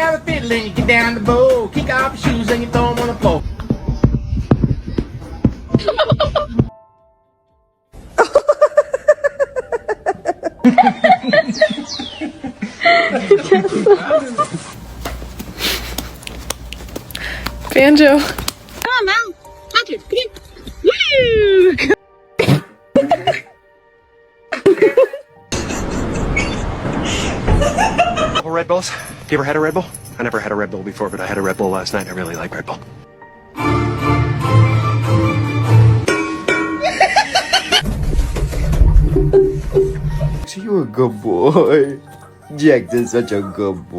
grab a fiddle and you get down the bow. Kick off your shoes and you throw them on the floor. Banjo. Come on, Mal. Patrick, come in. Couple Red Bulls? You ever had a Red Bull? I never had a Red Bull before, but I had a Red Bull last night. I really like Red Bull. You a good boy. Jackson's such a good boy.